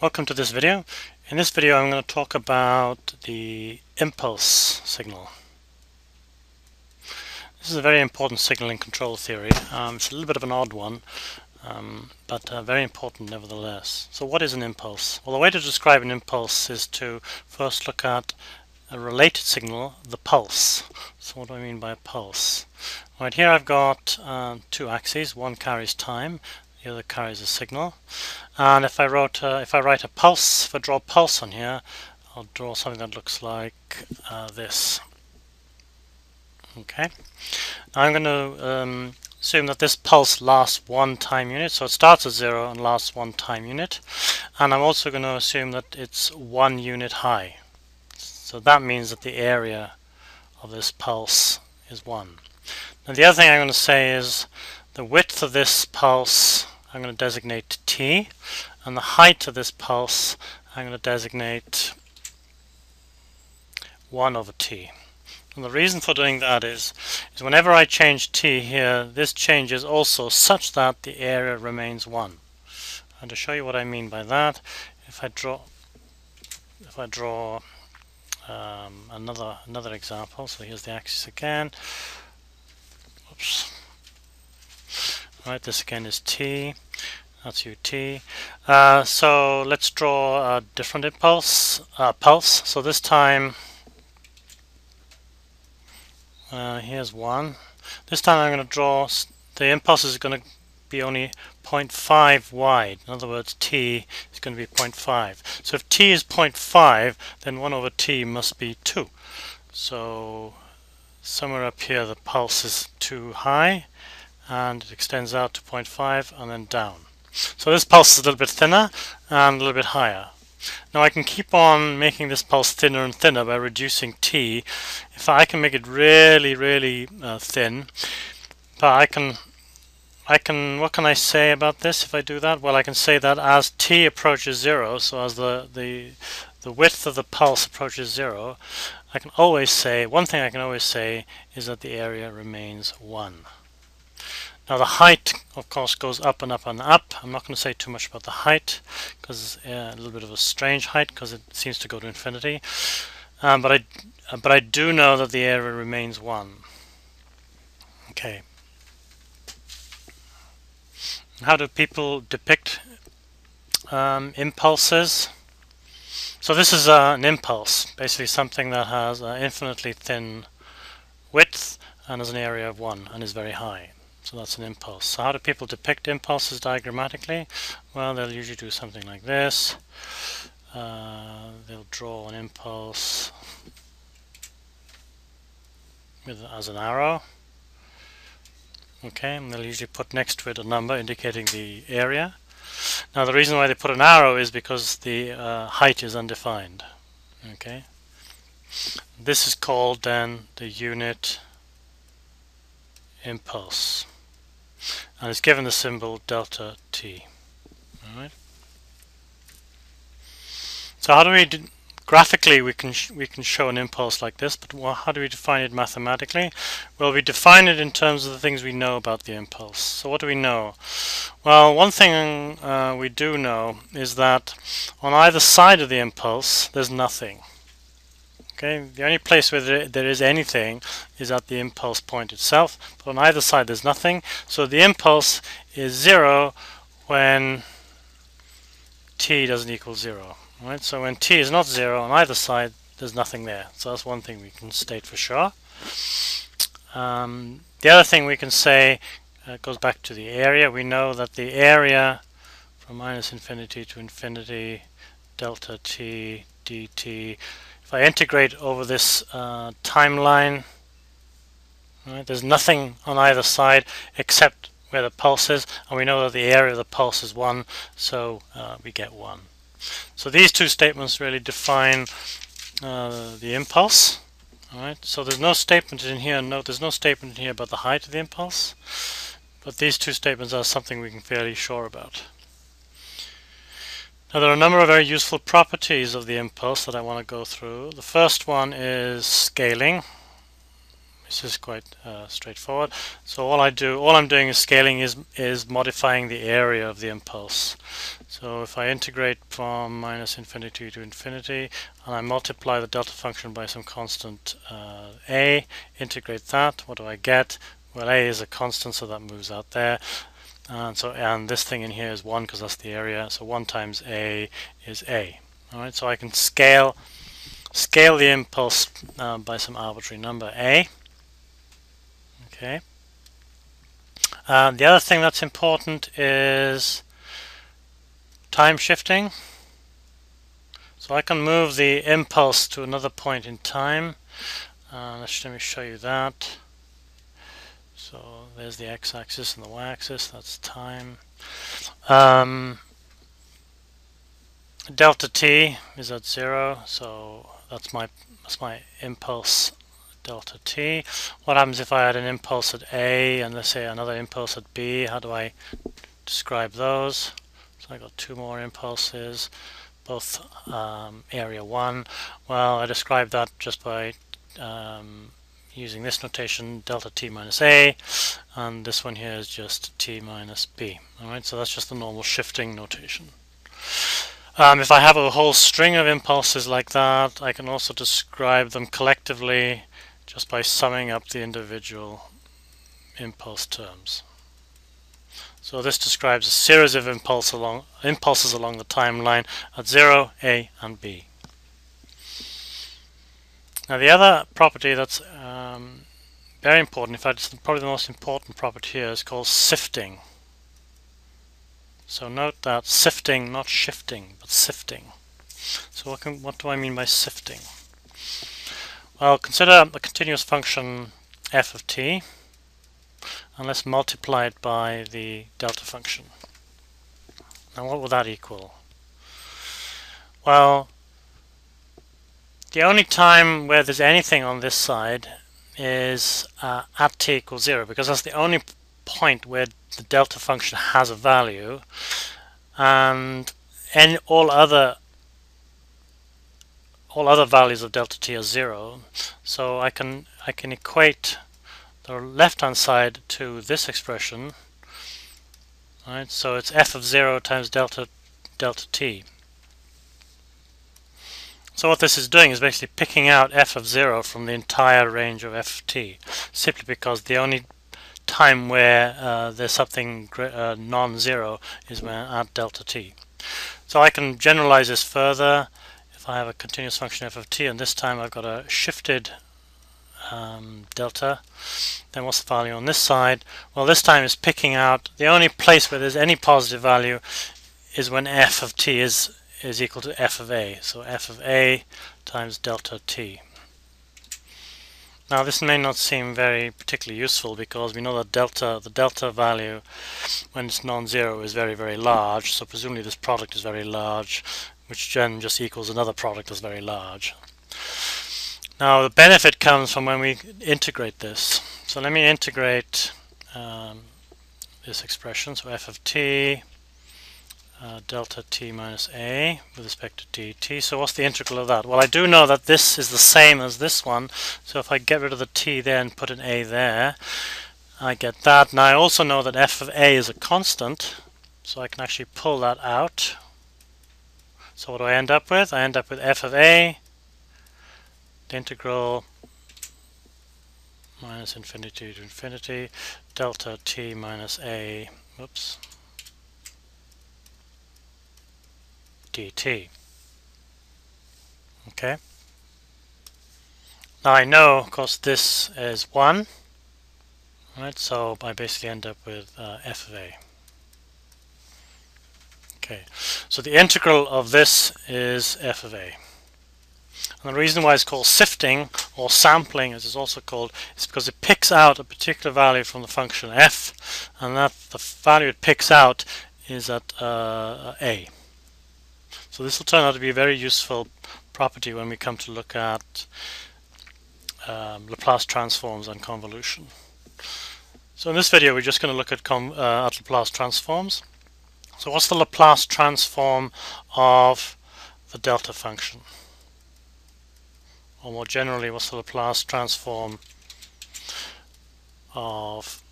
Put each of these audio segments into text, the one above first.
Welcome to this video. In this video I'm going to talk about the impulse signal. This is a very important signal in control theory. It's a little bit of an odd one, but very important nevertheless. So what is an impulse? Well, the way to describe an impulse is to first look at a related signal, the pulse. So what do I mean by a pulse? Right, here I've got two axes. One carries time, the other carries a signal. And if I write a pulse, if I draw a pulse on here, I'll draw something that looks like this. Okay. Now I'm going to assume that this pulse lasts one time unit, so it starts at 0 and lasts one time unit. And I'm also going to assume that it's 1 unit high. So that means that the area of this pulse is 1. Now the other thing I'm going to say is the width of this pulse I'm going to designate t, and the height of this pulse I'm going to designate 1 over t. And the reason for doing that is whenever I change t here, this changes also such that the area remains 1. And to show you what I mean by that, if I draw another example, so here's the axis again. Oops. Right, this again is t, that's ut. So let's draw a different pulse. So this time, here's 1. This time I'm going to draw, the impulse is going to be only 0.5 wide. In other words, t is going to be 0.5. So if t is 0.5, then 1 over t must be 2. So somewhere up here the pulse is too high, and it extends out to 0.5 and then down. So this pulse is a little bit thinner and a little bit higher. Now I can keep on making this pulse thinner and thinner by reducing t. If I can make it really thin, but I can what can I say about this if I do that? Well, I can say that as t approaches 0, so as the width of the pulse approaches 0, I can always say, one thing I can always say is that the area remains 1. Now the height, of course, goes up and up and up. I'm not going to say too much about the height because it's a little bit of a strange height because it seems to go to infinity. But I do know that the area remains 1. Okay. How do people depict impulses? So this is an impulse, basically something that has an infinitely thin width and has an area of 1 and is very high. So that's an impulse. So how do people depict impulses diagrammatically? Well, they'll usually do something like this. They'll draw an impulse as an arrow. Okay, and they'll usually put next to it a number indicating the area. Now the reason why they put an arrow is because the height is undefined. Okay, this is called then the unit impulse, and it's given the symbol delta t. All right. So how do we graphically we can show an impulse like this, but how do we define it mathematically? Well, we define it in terms of the things we know about the impulse. So what do we know? Well, one thing we do know is that on either side of the impulse there's nothing. Okay, the only place where there is anything is at the impulse point itself, but on either side there's nothing. So the impulse is 0 when t doesn't equal 0. Right? So when t is not 0 on either side, there's nothing there. So that's one thing we can state for sure. The other thing we can say goes back to the area. We know that the area from minus infinity to infinity, delta t dt, if I integrate over this timeline, right, there's nothing on either side except where the pulse is, and we know that the area of the pulse is 1, so we get 1. So these two statements really define the impulse. All right. So there's no statement in here. Note there's no statement in here about the height of the impulse, but these two statements are something we can be fairly sure about. Now there are a number of very useful properties of the impulse that I want to go through. The first one is scaling. This is quite straightforward. So all I'm doing is scaling, is modifying the area of the impulse. So if I integrate from minus infinity to infinity, and I multiply the delta function by some constant a, integrate that, what do I get? Well, a is a constant, so that moves out there. And this thing in here is 1 because that's the area. So 1 times a is a. All right. So I can scale the impulse by some arbitrary number a. Okay. The other thing that's important is time shifting. So I can move the impulse to another point in time. Let me show you that. So there's the x-axis and the y-axis. That's time. Delta t is at 0, so that's my impulse delta t. What happens if I had an impulse at A and let's say another impulse at B? How do I describe those? So I got two more impulses, both area 1. Well, I describe that just by using this notation, delta t minus A, and this one here is just t minus B. Alright, so that's just the normal shifting notation. If I have a whole string of impulses like that, I can also describe them collectively just by summing up the individual impulse terms. So this describes a series of impulses along the timeline at 0, A, and B. Now the other property that's very important, in fact it's probably the most important property here, is called sifting. So note that sifting, not shifting, but sifting. So what do I mean by sifting? Well, consider a continuous function f of t, and let's multiply it by the delta function. Now what will that equal? Well, the only time where there's anything on this side is at t equals 0, because that's the only point where the delta function has a value, and all other values of delta t are 0. So I can equate the left hand side to this expression. Right, so it's f of 0 times delta t. So what this is doing is basically picking out f of 0 from the entire range of f of t, simply because the only time where there's something non-zero is when at delta t. So I can generalize this further. If I have a continuous function f of t, and this time I've got a shifted delta, then what's the value on this side? Well, this time it's picking out the only place where there's any positive value is when f of t is equal to f of a. So f of a times delta t. Now this may not seem very particularly useful, because we know that the delta value when it's non-zero is very, very large, so presumably this product is very large, which then just equals another product that's very large. Now the benefit comes from when we integrate this. So let me integrate this expression, so f of t delta t minus a with respect to dt. So what's the integral of that? Well, I do know that this is the same as this one, so if I get rid of the t there and put an a there, I get that. Now I also know that f of a is a constant, so I can actually pull that out. So what do I end up with? I end up with f of a, the integral minus infinity to infinity, delta t minus a, whoops, dt. Okay. Now I know, of course, this is 1. Right, so I basically end up with f of a. Okay, so the integral of this is f of a. And the reason why it's called sifting, or sampling as it's also called, is because it picks out a particular value from the function f, and that the value it picks out is at a. So this will turn out to be a very useful property when we come to look at Laplace transforms and convolution. So in this video we're just going to look at Laplace transforms. So what's the Laplace transform of the delta function? Or more generally, what's the Laplace transform of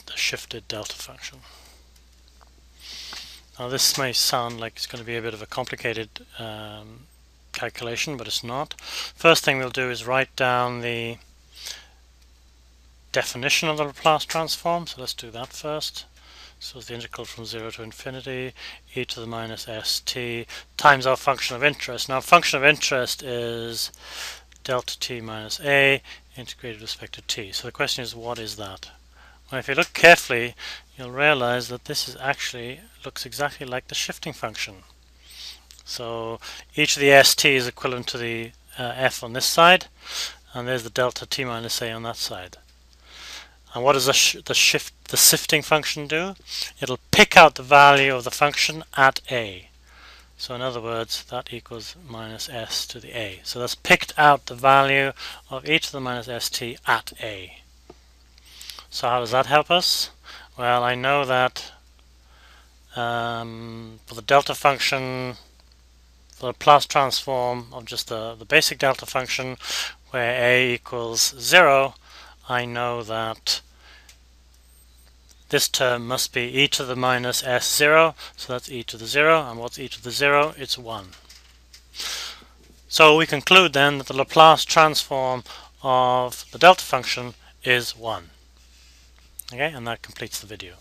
the shifted delta function. Now this may sound like it's going to be a bit of a complicated calculation, but it's not. First thing we'll do is write down the definition of the Laplace transform, so let's do that first. So it's the integral from 0 to infinity, e to the minus st times our function of interest. Now function of interest is delta t minus a integrated with respect to t. So the question is, what is that? Well, if you look carefully, you'll realize that this is actually looks exactly like the shifting function. So each of the st is equivalent to the f on this side, and there's the delta t minus a on that side. And what does the shifting function do? It'll pick out the value of the function at a. So in other words, that equals minus s to the a. So that's picked out the value of e to the minus st at a. So how does that help us? Well, I know that for the delta function, for the Laplace transform of just the basic delta function, where a equals 0, I know that this term must be e to the minus s0, so that's e to the 0, and what's e to the 0? It's 1. So we conclude then that the Laplace transform of the delta function is 1. Okay, and that completes the video.